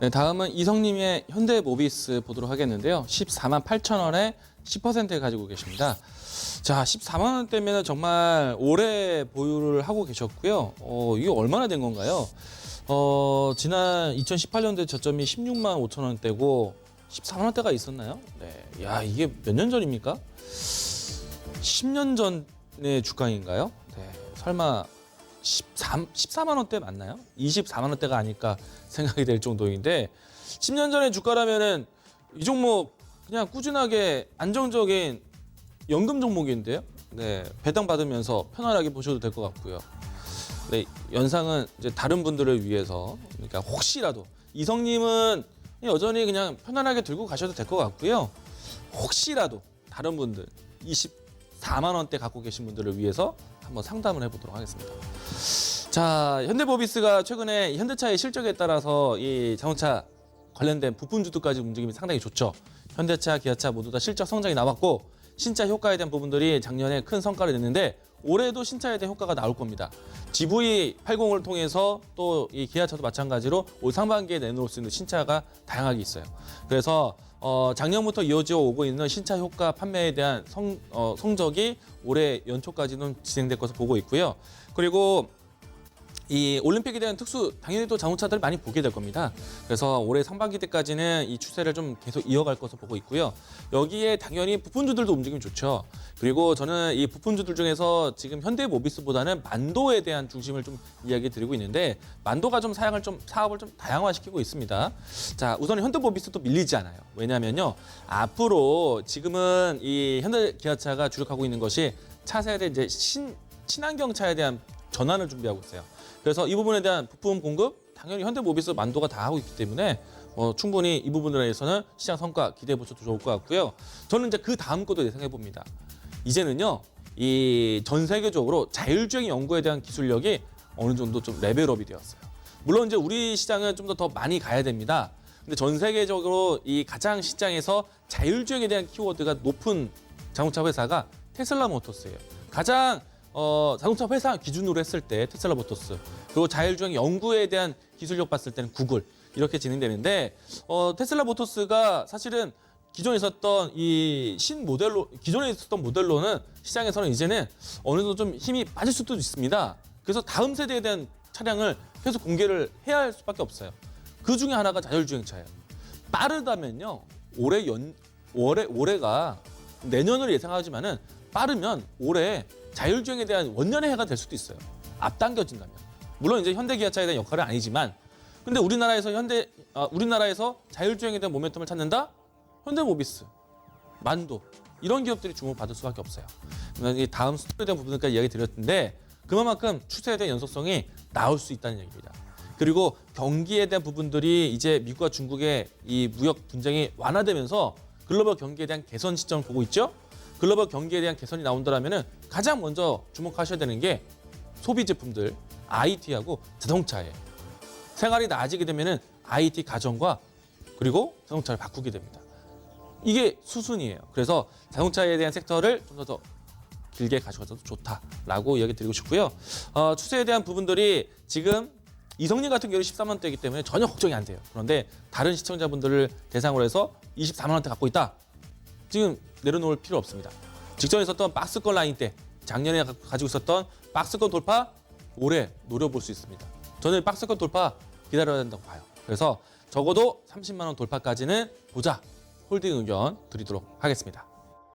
네, 다음은 이성님의 현대모비스 보도록 하겠는데요. 14만 8천 원에 10% 가지고 계십니다. 자, 14만 원대면 정말 오래 보유를 하고 계셨고요. 이게 얼마나 된 건가요? 지난 2018년도에 저점이 16만 5천 원대고 14만 원대가 있었나요? 네, 야, 이게 몇 년 전입니까? 10년 전의 주가인가요? 네, 설마 14만 원대 맞나요? 24만 원대가 아닐까 생각이 될 정도인데 10년 전의 주가라면은 이 종목 그냥 꾸준하게 안정적인 연금 종목인데요. 네, 배당 받으면서 편안하게 보셔도 될 것 같고요. 네, 연상은 이제 다른 분들을 위해서 그러니까 혹시라도 이성님은 여전히 그냥 편안하게 들고 가셔도 될 것 같고요. 혹시라도 다른 분들 24만 원대 갖고 계신 분들을 위해서 한번 상담을 해보도록 하겠습니다. 자, 현대모비스가 최근에 현대차의 실적에 따라서 이 자동차 관련된 부품주들까지 움직임이 상당히 좋죠. 현대차, 기아차 모두 다 실적 성장이 나왔고 신차 효과에 대한 부분들이 작년에 큰 성과를 냈는데 올해도 신차에 대한 효과가 나올 겁니다. GV80을 통해서 또 이 기아차도 마찬가지로 올 상반기에 내놓을 수 있는 신차가 다양하게 있어요. 그래서 작년부터 이어져 오고 있는 신차 효과 판매에 대한 성적이 올해 연초까지는 진행될 것으로 보고 있고요. 그리고 이 올림픽에 대한 당연히 또 자동차들 많이 보게 될 겁니다. 그래서 올해 상반기 때까지는 이 추세를 좀 계속 이어갈 것으로 보고 있고요. 여기에 당연히 부품주들도 움직임이 좋죠. 그리고 저는 이 부품주들 중에서 지금 현대모비스보다는 만도에 대한 중심을 좀 이야기 드리고 있는데 만도가 좀 사업을 좀 다양화시키고 있습니다. 자, 우선 현대모비스도 밀리지 않아요. 왜냐하면요, 앞으로 지금은 이 현대기아차가 주력하고 있는 것이 차세대 이제 친환경 차에 대한 전환을 준비하고 있어요. 그래서 이 부분에 대한 부품 공급 당연히 현대모비스 만도가 다 하고 있기 때문에 충분히 이 부분에 대해서는 시장 성과 기대해 보셔도 좋을 것 같고요. 저는 이제 그 다음 것도 예상해 봅니다. 이제는요, 이 전 세계적으로 자율주행 연구에 대한 기술력이 어느 정도 좀 레벨업이 되었어요. 물론 이제 우리 시장은 좀 더 많이 가야 됩니다. 근데 전 세계적으로 이 가장 시장에서 자율주행에 대한 키워드가 높은 자동차 회사가 테슬라 모터스예요. 가장 자동차 회사 기준으로 했을 때 테슬라 모터스, 그리고 자율주행 연구에 대한 기술력 봤을 때는 구글, 이렇게 진행되는데 테슬라 모터스가 사실은 기존에 있었던 기존에 있었던 모델로는 시장에서는 이제는 어느 정도 좀 힘이 빠질 수도 있습니다. 그래서 다음 세대에 대한 차량을 계속 공개를 해야 할 수밖에 없어요. 그 중에 하나가 자율주행차예요. 빠르다면요, 올해가 내년을 예상하지만은 빠르면 올해 자율주행에 대한 원년의 해가 될 수도 있어요. 앞당겨진다면. 물론 이제 현대기아차에 대한 역할은 아니지만, 근데 우리나라에서 자율주행에 대한 모멘텀을 찾는다? 현대모비스, 만도, 이런 기업들이 주목받을 수밖에 없어요. 이 다음 수출에 대한 부분까지 이야기 드렸는데 그만큼 추세에 대한 연속성이 나올 수 있다는 얘기입니다. 그리고 경기에 대한 부분들이 이제 미국과 중국의 이 무역 분쟁이 완화되면서 글로벌 경기에 대한 개선 시점을 보고 있죠. 글로벌 경기에 대한 개선이 나온다면은 가장 먼저 주목하셔야 되는 게 소비 제품들, IT하고 자동차예요. 생활이 나아지게 되면은 IT 가전과 그리고 자동차를 바꾸게 됩니다. 이게 수순이에요. 그래서 자동차에 대한 섹터를 좀 더 길게 가져가도 좋다라고 이야기 드리고 싶고요. 추세에 대한 부분들이 지금 이성님 같은 경우는 13만 원대이기 때문에 전혀 걱정이 안 돼요. 그런데 다른 시청자분들을 대상으로 해서 24만 원대 갖고 있다. 지금 내려놓을 필요 없습니다. 직전에 있었던 박스권 라인 때, 작년에 가지고 있었던 박스권 돌파 올해 노려볼 수 있습니다. 저는 박스권 돌파 기다려야 된다고 봐요. 그래서 적어도 30만 원 돌파까지는 보자, 홀딩 의견 드리도록 하겠습니다.